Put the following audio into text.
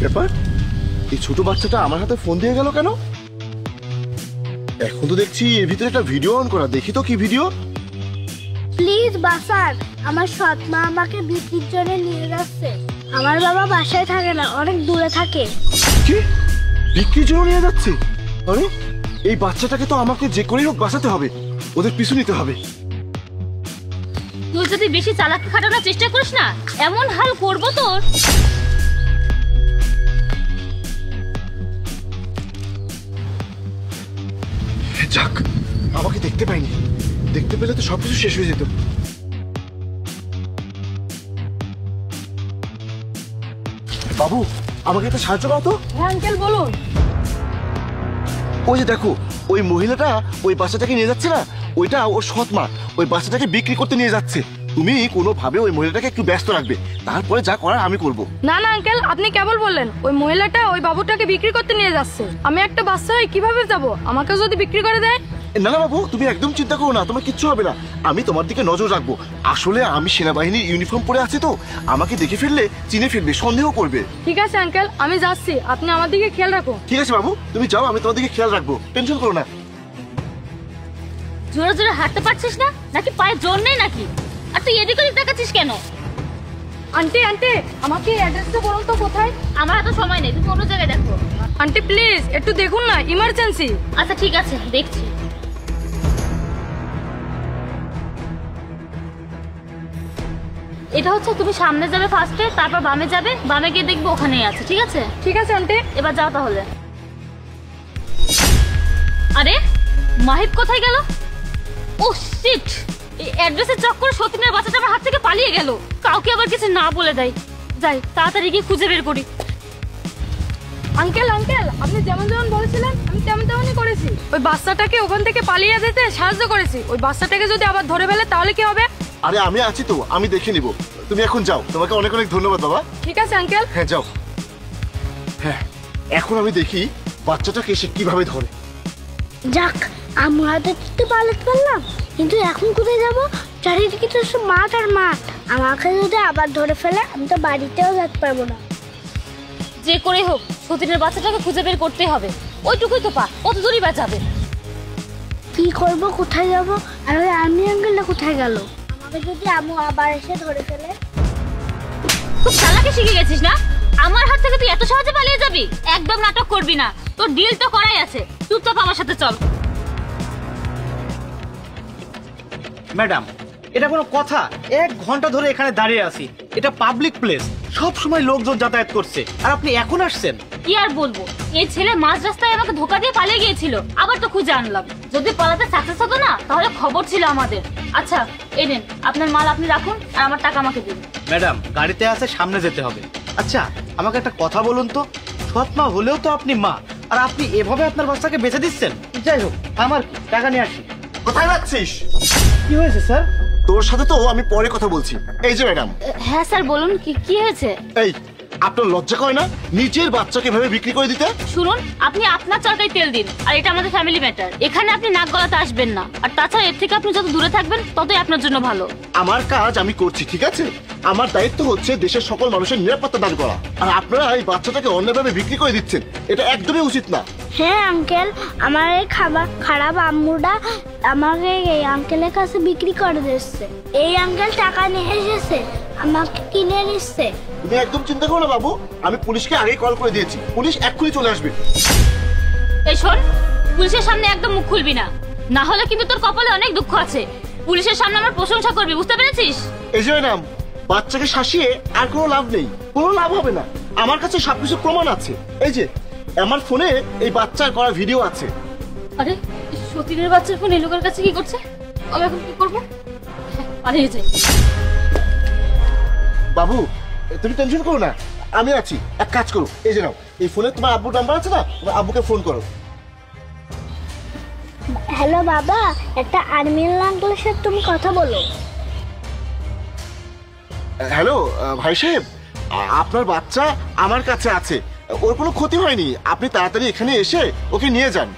ব্যাপার, এই ছোট বাচ্চাটা আমার হাতে ফোন দিয়ে গেল কেন? এখন তো দেখছি এর ভিতরে একটা ভিডিও অন করা। দেখি তো কি ভিডিও। প্লিজ বাসান, আমার সৎ মা আমাকে বিক্রির জন্য নিয়ে যাচ্ছে। আমার বাবা বাসায় থাকে না, অনেক দূরে থাকে। কি বিক্রির জন্য নিয়ে যাচ্ছে? আরে এই বাচ্চাটাকে তো আমাকে যে করেই হোক বাঁচাতে হবে, ওদের পিছু নিতে হবে। তুই যদি বেশি চালাকি খাটানোর চেষ্টা করিস না, এমন হাল করবো তোর। যাক, আমাকে দেখতে পাইনি। দেখতে পেলে তো সবকিছু শেষ হয়ে যেত। বাবু, আমাকে একটা সাহায্য করো তো। হ্যাঁ আঙ্কেল বলুন। ওই যে দেখো, ওই মহিলাটা ওই বাচ্চাটাকে নিয়ে যাচ্ছে না, ওইটা ওর সৎ মা ওই বাচ্চাটাকে বিক্রি করতে নিয়ে যাচ্ছে। তুমি কোনোভাবে ওই মহিলাটাকে একটু ব্যস্ত রাখবে, তারপরে যা করার আমি করব। না না আঙ্কেল, আপনি কেবল বললেন ওই মহিলাটা ওই বাবুটাকে বিক্রি করতে নিয়ে যাচ্ছে। আমি একটা বাচ্চা হয়ে কিভাবে যাব? আমাকে যদি বিক্রি করে দেয়? না না বাবু, তুমি একদম চিন্তা করো না, তোমার কিচ্ছু হবে না। আমি তোমার দিকে নজর রাখবো। আসলে আমি সেনাবাহিনীর ইউনিফর্ম পরে আছি তো, আমাকে দেখে ফেললে চিনে ফেলবে, সন্দেহ করবে। ঠিক আছে আঙ্কেল, আমি যাচ্ছি, আপনি আমার দিকে খেয়াল রাখুন। ঠিক আছে বাবু, তুমি যাও, আমি তোমার দিকে খেয়াল রাখবো, টেনশন করো না। জোরে জোরে হাঁটতে পারছিস না নাকি পায়ে জোর নেই নাকি? আর তুই এদিক ওদিক দেখাচ্ছিস কেন? আন্টি আন্টি, আমাকে অ্যাড্রেসটা বলুন তো কোথায়? আমার এত সময় নেই, তুমি অন্য জায়গায় দেখো। আন্টি প্লিজ একটু দেখুন না, ইমার্জেন্সি। আচ্ছা ঠিক আছে, দেখছি। এটা হচ্ছে তুমি সামনে যাবে ফার্স্টে, তারপর বামে যাবে, বামে গিয়ে দেখবে ওখানেই আছে। ঠিক আছে? ঠিক আছে আন্টি। এবার যাও তাহলে। আরে মাহিব কোথায় গেল? ও শিট, এই অ্যাড্রেসের চক্করে সতীনের বাচ্চাটা আমার হাত থেকে পালিয়ে গেল। কাউকে আবার কিছু না বলে দেয়। যাই তাড়াতাড়ি গিয়ে খুঁজে বের করি। আঙ্কেল আঙ্কেল, আপনি যেমন যেমন বলেছিলেন আমি তেমন তেমনই করেছি। ওই বাচ্চাটাকে ওখান থেকে পালিয়ে যেতে সাহায্য করেছি। ওই বাচ্চাটাকে যদি আবার ধরে ফেলে তাহলে কি হবে? আরে আমি আছি তো, আমি দেখে নিব। তুমি এখন যাও, তোমাকে অনেক অনেক ধন্যবাদ বাবা। ঠিক আছে আঙ্কেল। হ্যাঁ যাও। হ্যাঁ, এখন আমি দেখি বাচ্চাটাকে সে কিভাবে ধরে। যাক, আমরা তো পালাতে পারলাম, কিন্তু এখন কোথায় যাব? চারিদিকে তো সব মাঠ আর মাঠ। আমাকে যদি আবার ধরে ফেলে আমি তো বাড়িতেও যেতে পারবো না। যে করে হোক সতীনের বাচ্চাটাকে খুঁজে বের করতে হবে। ওইটুকুই তো পা, কত দূরই বা যাবে? কি করব, কোথায় যাব? আর ওই আর্মি আঙ্কেলটা কোথায় গেল? আমাকে যদি আম্মু আবার এসে ধরে ফেলে? খুব চালাকি শিখে গেছিস না? আমার হাত থেকে তুই এত সহজে পালিয়ে যাবি? একদম নাটক করবি না, তোর ডিল তো করাই আছে। চুপচাপ আমার সাথে চল। ম্যাডাম, এটা কোনো কথা? 1 ঘন্টা ধরে এখানে দাঁড়িয়ে আছি। এটা পাবলিক প্লেস, সব সময় লোকজন যাতায়াত করছে, আর আপনি এখন আসছেন? কি আর বলবো, এই ছেলে মাঝ রাস্তায় আমাকে ধোকা দিয়ে পালিয়ে গিয়েছিল, আবার তো খুঁজে আনলাম। যদি পালাতে সাকসেস হতো না তাহলে খবর ছিল আমাদের। আচ্ছা এই নেন, আপনার মাল আপনি রাখুন আর আমার টাকা আমাকে দিন। ম্যাডাম, গাড়িতে আছে, সামনে যেতে হবে। আচ্ছা আমাকে একটা কথা বলুন তো, সৎ মা হলেও তো আপনি মা, আর আপনি এভাবে আপনার বাচ্চাকে বেঁচে দিচ্ছেন? যাই হোক, আমার কি, টাকা নিয়ে আসি। কোথায় যাচ্ছিস? কি হয়েছে স্যার? তোর সাথে তো আমি পরে কথা বলছি। এই যে ম্যাডাম। হ্যাঁ স্যার বলুন, কি হয়েছে? এই, আপনার লজ্জা করে না নিজের বাচ্চাকে এভাবে বিক্রি করে দিতে? শুনুন, আপনি আপনার চরকায় তেল দিন, আর এটা আমাদের ফ্যামিলি ম্যাটার। এখানে আপনি নাক গলাতে আসবেন না। আর তাছাড়া এর থেকে আপনি যত দূরে থাকবেন ততই আপনার জন্য ভালো। আমার কাজ আমি করছি, ঠিক আছে? আমার দায়িত্ব হচ্ছে দেশের সকল মানুষের নিরাপত্তা দান করা। আর আপনারা এই বাচ্চাটাকে অন্যভাবে বিক্রি করে দিচ্ছেন, এটা একদমই উচিত না। হ্যাঁ আঙ্কেল, আমার এই খারাপ আম্মুটা আমাকে এই আঙ্কেলের কাছে বিক্রি করে দিচ্ছে। এই আঙ্কেল টাকা নিয়ে এসেছে, আমাকে কিনে নিচ্ছে। তুমি একদম চিন্তা করো না বাবু, আমি পুলিশকে আগেই কল করে দিয়েছি, পুলিশ এক্ষুনি চলে আসবে। এই শোন, পুলিশের সামনে একদম মুখ খুলবি না, না হলে কিন্তু তোর কপালে অনেক দুঃখ আছে। পুলিশের সামনে আমার প্রশংসা করবি, বুঝতে পেরেছিস? এই যে ম্যাডাম, বাচ্চাকে শাসিয়ে আর কোনো লাভ নেই, কোনো লাভ হবে না। আমার কাছে সবকিছু প্রমাণ আছে। এই যে আমার ফোনে এই বাচ্চার করা ভিডিও আছে। আরে সতীনের বাচ্চার ফোন এই লোকের কাছে কি করছে? আমি এখন কি করবো? পালিয়ে যাই। বাবু তুমি টেনশন করো না, আমি আছি। এক কাজ করো, এই যে নাও, এই ফোনে তোমার আব্বুর নাম্বার আছে না, তোমার আব্বুকে ফোন করো। হ্যালো বাবা, একটা আর্মি আঙ্কেলের সাথে তুমি কথা বলো। হ্যালো ভাই সাহেব, আপনার বাচ্চা আমার কাছে আছে, ওর কোনো ক্ষতি হয়নি। আপনি তাড়াতাড়ি এখানে এসে ওকে নিয়ে যান।